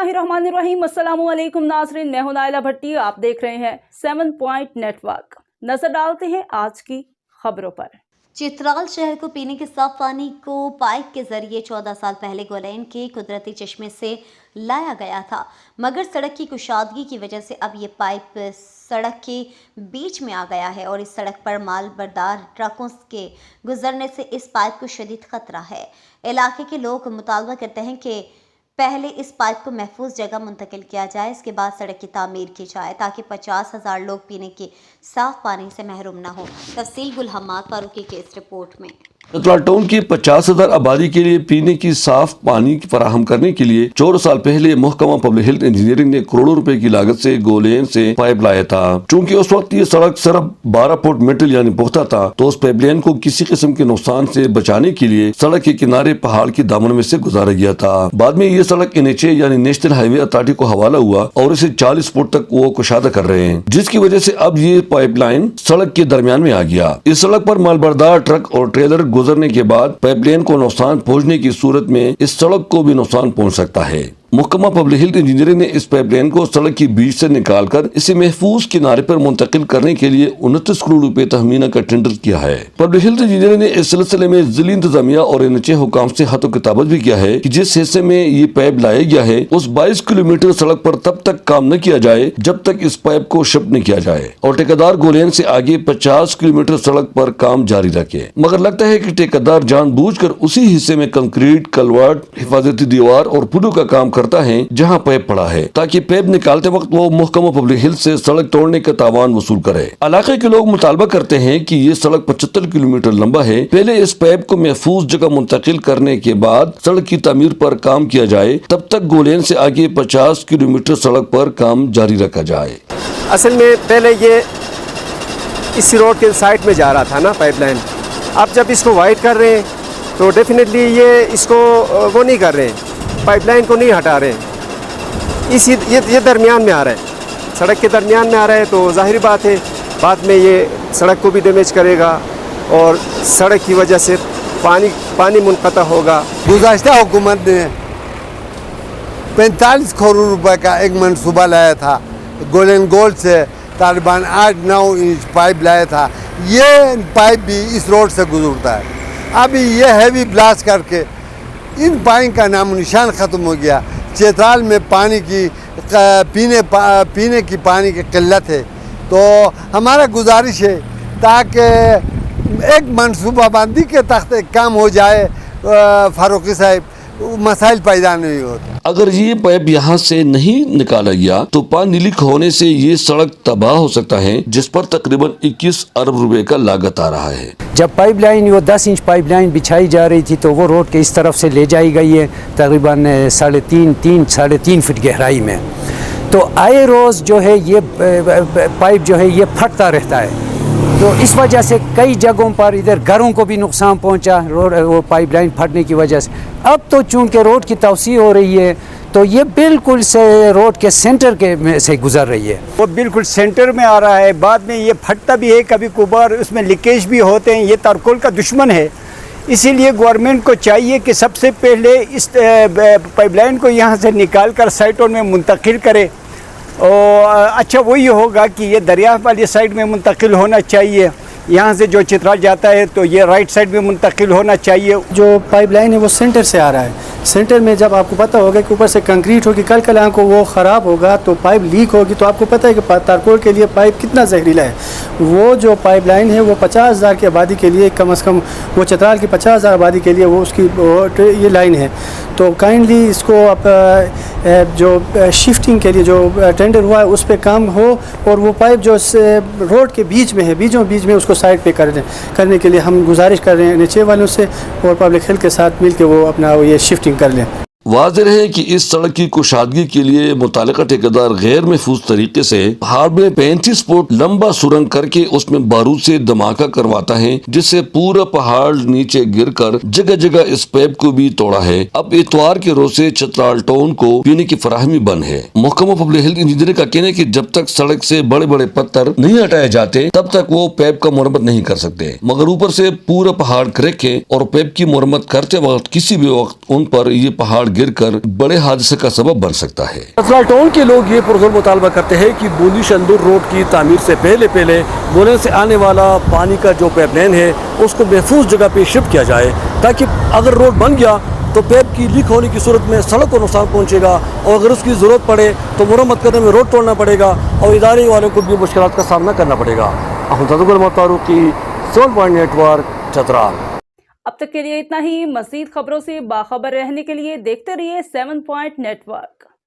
बिस्मिल्लाहिर्रहमानिर्रहीम। अस्सलामुअलैकुम नाज़रीन, मैं हूं नाइला भट्टी। आप देख रहे हैं 7 पॉइंट नेटवर्क। नजर डालते हैं आज की खबरों पर। चित्राल शहर को पीने के साफ पानी को पाइप के जरिए 14 साल पहले गोलैन के कुदरती चश्मे से लाया गया था, मगर सड़क की कुशादगी की वजह से अब ये पाइप सड़क के बीच में आ गया है और इस सड़क पर माल बरदार ट्रकों के गुजरने से इस पाइप को शदीद खतरा है। इलाके के लोग मुतालबा करते हैं कि पहले इस पाइप को महफूज जगह मुंतकिल किया जाए, इसके बाद सड़क की तामीर की जाए ताकि 50,000 लोग पीने के साफ पानी से महरूम न हो। तफसील गुल हम्माद फारूकी के इस रिपोर्ट में। चित्राल टाउन की 50,000 आबादी के लिए पीने की साफ पानी फराहम करने के लिए 14 साल पहले महकमा पब्लिक हेल्थ इंजीनियरिंग ने करोड़ों रुपए की लागत से गोलेन से पाइप लाया था। चूंकि उस वक्त ये सड़क सिर्फ 12 फुट मेटल यानी पुख्ता था, तो उस पाइपलाइन को किसी किस्म के नुकसान से बचाने के लिए सड़क के किनारे पहाड़ की दामन में से गुजारा गया था। बाद में ये सड़क NHA यानी नेशनल हाईवे अथॉरिटी को हवाला हुआ और इसे 40 फुट तक वो कुशादा कर रहे हैं, जिसकी वजह से अब ये पाइपलाइन सड़क के दरमियान में आ गया। इस सड़क पर मालबरदार ट्रक और ट्रेलर गुजरने के बाद पाइपलाइन को नुकसान पहुंचने की सूरत में इस सड़क को भी नुकसान पहुंच सकता है। महकमा पब्लिक हेल्थ इंजीनियरिंग ने इस पाइपलाइन को सड़क की बीच से निकालकर इसे महफूज किनारे पर मुंतकिल करने के लिए 29 करोड़ रुपए तहमीना का टेंडर किया है। पब्लिक हेल्थ इंजीनियरिंग ने इस सिलसिले में जिला इंतजामिया और NHA हुकाम से हतो किताबत भी किया है कि जिस हिस्से में ये पाइप लाया गया है उस 22 किलोमीटर सड़क पर तब तक काम न किया जाए जब तक इस पाइप को शिफ्ट न किया जाए और ठेकेदार गोलैन से आगे 50 किलोमीटर सड़क पर काम जारी रखे। मगर लगता है कि ठेकेदार जानबूझकर उसी हिस्से में कंक्रीट, कलवर्ट, हिफाजती दीवार और पुलों का काम करता है जहां पाइप पड़ा है, ताकि पाइप निकालते वक्त वो महकमा पब्लिक हेल्थ से सड़क तोड़ने का तावान वसूल करे। इलाके के लोग मुतालबा करते हैं कि ये सड़क 75 किलोमीटर लंबा है। पहले इस पाइप को महफूज जगह मुंतकिल करने के बाद सड़क की तामीर पर काम किया जाए, तब तक गोलैन से आगे 50 किलोमीटर सड़क पर काम जारी रखा जाए। असल में पहले ये इस रोड के साइड में जा रहा था ना पाइपलाइन, अब जब इसको वाइड कर रहे हैं तो डेफिनेटली ये इसको वो नहीं कर रहे हैं, पाइपलाइन को नहीं हटा रहे हैं। ये दरमियान में आ रहा है, सड़क के दरमियान में आ रहा है, तो जाहिर बात है बाद में ये सड़क को भी डैमेज करेगा और सड़क की वजह से पानी मुनक़ता होगा। गुज़श्ता हुकूमत ने 45 करोड़ रुपए का एक मनसूबा लाया था, गोल्डन गोल्ड से तकरीबन 8-9 इंच पाइप लाया था। ये पाइप भी इस रोड से गुजरता है। अभी ये हैवी ब्लास्ट करके इन पाइप का नामो निशान ख़त्म हो गया। चित्राल में पानी की पीने की पानी की किल्लत है, तो हमारा गुजारिश है ताकि एक मनसूबाबंदी के तहत काम हो जाए, फारूकी साहब, मसाइल पैदा नहीं होते। अगर ये पाइप यहाँ से नहीं निकाला गया तो पानी लीक होने से ये सड़क तबाह हो सकता है, जिस पर तकरीबन 21 अरब रुपए का लागत आ रहा है। जब पाइपलाइन वो 10 इंच पाइपलाइन बिछाई जा रही थी तो वो रोड के इस तरफ से ले जाई गई है तकरीबन 3.5 फीट गहराई में। तो आए रोज़ जो है ये पाइप जो है ये फटता रहता है, तो इस वजह से कई जगहों पर इधर घरों को भी नुकसान पहुंचा रोड वो पाइपलाइन फटने की वजह से। अब तो चूंकि रोड की तवसी हो रही है तो ये बिल्कुल से रोड के सेंटर के में से गुजर रही है, वो बिल्कुल सेंटर में आ रहा है। बाद में ये फटता भी है, कभी कभार उसमें लीकेज भी होते हैं। ये तारकोल का दुश्मन है, इसीलिए गवर्नमेंट को चाहिए कि सबसे पहले इस पाइपलाइन को यहाँ से निकाल कर साइटों में मुंतकिल करे। और अच्छा वही होगा कि ये दरिया वाली साइड में मुंतकिल होना चाहिए। यहाँ से जो चित्राल जाता है तो ये राइट साइड में मुंतकिल होना चाहिए। जो पाइपलाइन है वो सेंटर से आ रहा है। सेंटर में जब आपको पता होगा कि ऊपर से कंक्रीट होगी, कल कल को वो ख़राब होगा तो पाइप लीक होगी, तो आपको पता है कि तारकोल के लिए पाइप कितना जहरीला है। वो जो पाइपलाइन है वो 50,000 की आबादी के लिए कम से कम, वो चित्राल की 50,000 आबादी के लिए वो उसकी ये लाइन है। तो काइंडली इसको आप जो शिफ्टिंग के लिए जो टेंडर हुआ है उस पर काम हो और वो पाइप जो रोड के बीच में है, बीचों बीच में उसको साइड पे करने के लिए हम गुजारिश कर रहे हैं NHA वालों से और पब्लिक हेल्थ के साथ मिल के वो अपना ये शिफ्टिंग कर लें। वाज़ेह है कि इस सड़क की कुशादगी के लिए मुतालिका ठेकेदार गैर महफूज तरीके से पहाड़ में 35 फुट लंबा सुरंग करके उसमें बारूद से धमाका करवाता है, जिससे पूरा पहाड़ नीचे गिरकर जगह जगह इस पाइप को भी तोड़ा है। अब इतवार के रोज से चित्राल टाउन को पीने की फराहमी बंद है। महकमा पब्लिक हेल्थ इंजीनियरिंग का कहना है कि जब तक सड़क से बड़े बड़े पत्थर नहीं हटाए जाते तब तक वो पाइप का मुरम्मत नहीं कर सकते, मगर ऊपर से पूरा पहाड़ क्रैक है और पाइप की मुरम्मत करते वक्त किसी भी वक्त उन पर ये पहाड़ گر کر بڑے حادثے کا سبب بن سکتا ہے۔ نصرال ٹاؤن کے لوگ یہ پرزور مطالبہ کرتے ہیں کہ بوندی شندور روڈ کی تعمیر سے پہلے گولین سے آنے والا پانی کا جو پائپ لائن ہے اس کو محفوظ جگہ پہ شفٹ کیا جائے، تاکہ اگر روڈ بن گیا تو پائپ کی لیک ہونے کی صورت میں سڑک کو نقصان پہنچے گا، اور اگر اس کی ضرورت پڑے تو مرمت کرنے میں روڈ توڑنا پڑے گا اور ادارے والوں کو بھی مشکلات کا سامنا کرنا پڑے گا۔ Ahmed Muhammad Farooqi, 7 point network, Chitral. اب تک کے لیے اتنا ہی۔ مزید خبروں سے باخبر رہنے کے لیے دیکھتے رہیے 7 پوائنٹ نیٹ ورک۔